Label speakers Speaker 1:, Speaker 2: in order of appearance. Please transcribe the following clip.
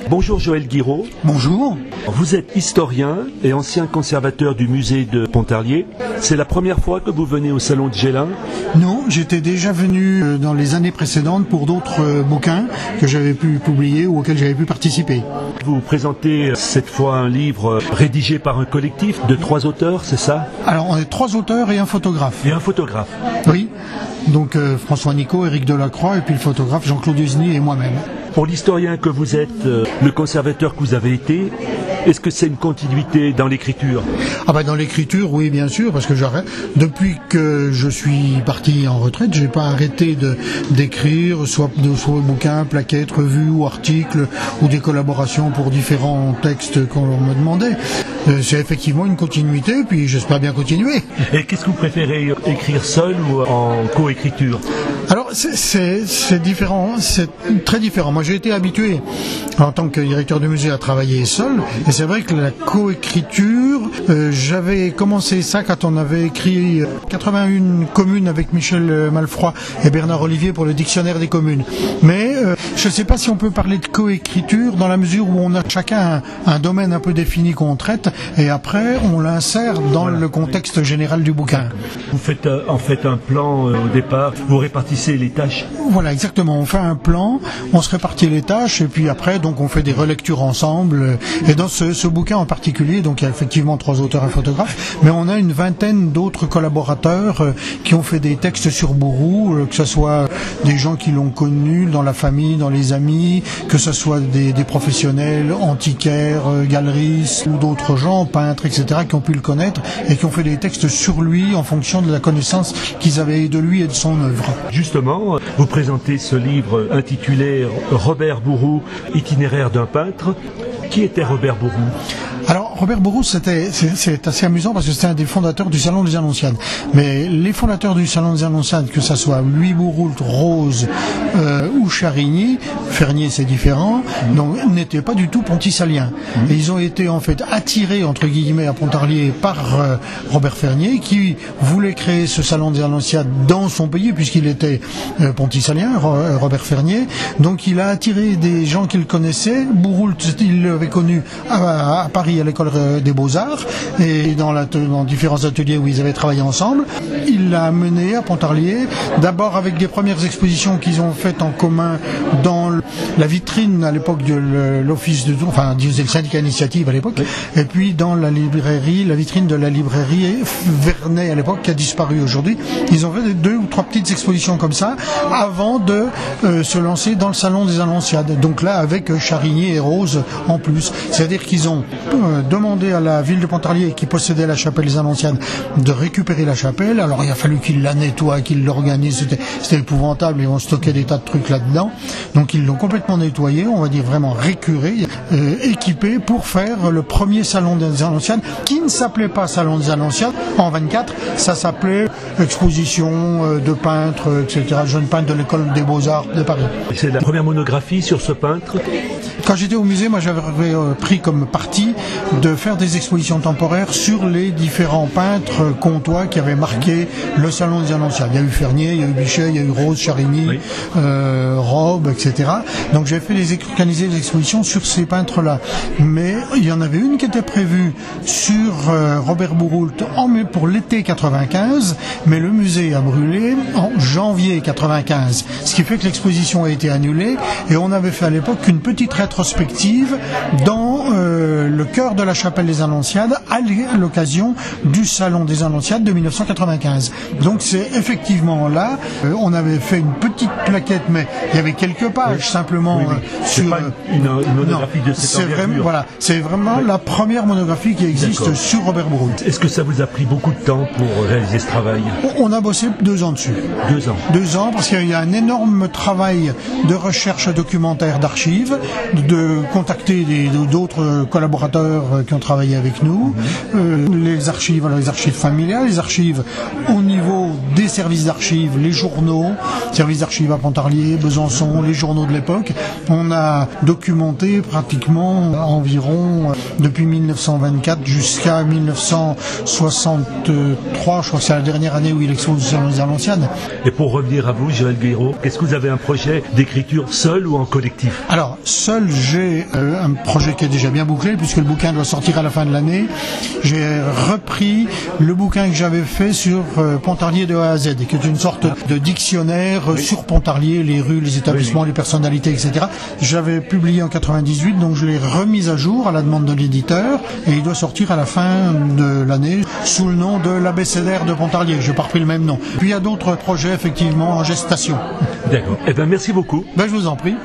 Speaker 1: Bonjour Joël Guiraud.
Speaker 2: Bonjour.
Speaker 1: Vous êtes historien et ancien conservateur du musée de Pontarlier. C'est la première fois que vous venez au salon de Gélin?
Speaker 2: Non, j'étais déjà venu dans les années précédentes pour d'autres bouquins que j'avais pu publier ou auxquels j'avais pu participer.
Speaker 1: Vous présentez cette fois un livre rédigé par un collectif de 3 auteurs, c'est ça?
Speaker 2: Alors on est 3 auteurs et un photographe.
Speaker 1: Et un photographe.
Speaker 2: Oui, donc François Nicot, Éric Delacroix et puis le photographe Jean-Claude Usny et moi-même.
Speaker 1: Pour l'historien que vous êtes, le conservateur que vous avez été, est-ce que c'est une continuité dans l'écriture?
Speaker 2: Dans l'écriture, oui, bien sûr, parce que depuis que je suis parti en retraite, j'ai pas arrêté d'écrire, soit bouquins, plaquettes, revues ou articles, ou des collaborations pour différents textes qu'on me demandait. C'est effectivement une continuité, puis j'espère bien continuer.
Speaker 1: Et qu'est-ce que vous préférez, écrire seul ou en coécriture?
Speaker 2: Alors c'est différent, c'est très différent. Moi j'ai été habitué en tant que directeur du musée à travailler seul, et c'est vrai que la coécriture, j'avais commencé ça quand on avait écrit 81 communes avec Michel Malfroy et Bernard Olivier pour le dictionnaire des communes. Mais je ne sais pas si on peut parler de coécriture dans la mesure où on a chacun un domaine un peu défini qu'on traite, et après on l'insère dans le contexte général du bouquin.
Speaker 1: Vous faites en fait un plan au départ, vous répartissez les tâches.
Speaker 2: Voilà, exactement, on fait un plan, on se répartit les tâches, et puis après donc on fait des relectures ensemble. Et dans ce bouquin en particulier, donc il y a effectivement 3 auteurs et photographes, mais on a une vingtaine d'autres collaborateurs qui ont fait des textes sur Bouroux, que ce soit des gens qui l'ont connu dans la famille, dans les amis, que ce soit des professionnels, antiquaires, galeristes ou d'autres gens, peintres, etc., qui ont pu le connaître et qui ont fait des textes sur lui en fonction de la connaissance qu'ils avaient de lui et de son œuvre.
Speaker 1: Justement, vous présentez ce livre intitulé Robert Bouroux, itinéraire d'un peintre. Qui était Robert Bouroux?
Speaker 2: Alors Robert Bouroux, c'est assez amusant parce que c'était un des fondateurs du Salon des Annonciades. Mais les fondateurs du Salon des Annonciades, que ce soit Louis Bouroux, Rose ou Charigny, Fernier c'est différent, donc n'étaient pas du tout ponticaliens. Et ils ont été en fait attirés entre guillemets à Pontarlier par Robert Fernier, qui voulait créer ce Salon des Annonciades dans son pays puisqu'il était ponticalien, Robert Fernier. Donc il a attiré des gens qu'il connaissait. Bouroux, il l'avait connu à Paris à l'école des Beaux-Arts et dans différents ateliers où ils avaient travaillé ensemble. Il l'a amené à Pontarlier, d'abord avec des premières expositions qu'ils ont faites en commun dans la vitrine à l'époque de l'office de Tours, enfin le syndicat Initiative à l'époque, et puis dans la vitrine de la librairie Vernet à l'époque qui a disparu aujourd'hui. Ils ont fait 2 ou 3 petites expositions comme ça avant de se lancer dans le Salon des Annonciades. Donc là avec Charigny et Rose en plus. C'est-à-dire qu'ils ont demandé à la ville de Pontarlier qui possédait la chapelle des Annonciades de récupérer la chapelle. Alors il a fallu qu'ils la nettoient, qu'ils l'organisent, c'était épouvantable, ils ont stocké des tas de trucs là-dedans. Donc ils l'ont complètement nettoyé, on va dire vraiment récuré, équipé pour faire le premier Salon des Annonciades qui ne s'appelait pas Salon des Annonciades en 24, ça s'appelait exposition de peintres, etc., jeunes peintres de l'école des Beaux-Arts de Paris.
Speaker 1: C'est la première monographie sur ce peintre.
Speaker 2: Quand j'étais au musée, moi j'avais pris comme parti de faire des expositions temporaires sur les différents peintres comtois qui avaient marqué le Salon des Annonciades. Il y a eu Fernier, il y a eu Bichet, il y a eu Rose, Charigny, Robe, etc. Donc j'ai fait organiser des expositions sur ces peintres-là. Mais il y en avait une qui était prévue sur Robert Bouroux pour l'été 95, mais le musée a brûlé en janvier 95. Ce qui fait que l'exposition a été annulée et on avait fait à l'époque une petite rétrospective dans le cœur de la chapelle des Annonciades à l'occasion du Salon des Annonciades de 1995. Donc c'est effectivement là, on avait fait une petite plaquette, mais il y avait quelques pages simplement.
Speaker 1: C'est pas une monographie de cette envergure.
Speaker 2: Voilà, c'est vraiment la première monographie qui existe sur Robert Bouroux.
Speaker 1: Est-ce que ça vous a pris beaucoup de temps pour réaliser ce travail?
Speaker 2: On a bossé 2 ans dessus.
Speaker 1: 2 ans.
Speaker 2: 2 ans parce qu'il y a un énorme travail de recherche documentaire d'archives, de contacter d'autres collaborateurs qui ont travaillé avec nous, les archives familiales, les archives au niveau des services d'archives, les journaux, services d'archives à Pontarlier, Besançon, les journaux de l'époque. On a documenté pratiquement environ depuis 1924 jusqu'à 1963, je crois que c'est la dernière année où il expose sur les Annonciades.
Speaker 1: Et pour revenir à vous, Joël Guiraud, est-ce que vous avez un projet d'écriture seul ou en collectif?
Speaker 2: Alors, seul, j'ai un projet qui est déjà bien bouclé, puisque le bouquin doit sortir à la fin de l'année. J'ai repris le bouquin que j'avais fait sur Pontarlier de A à Z, qui est une sorte de dictionnaire sur Pontarlier, les rues, les établissements, les personnalités, etc. J'avais publié en 98, donc je l'ai remis à jour à la demande de l'éditeur, et il doit sortir à la fin de l'année sous le nom de l'abécédaire de Pontarlier. Je n'ai pas repris le même nom. Puis il y a d'autres projets effectivement en gestation.
Speaker 1: D'accord. Eh bien, merci beaucoup.
Speaker 2: Ben, je vous en prie.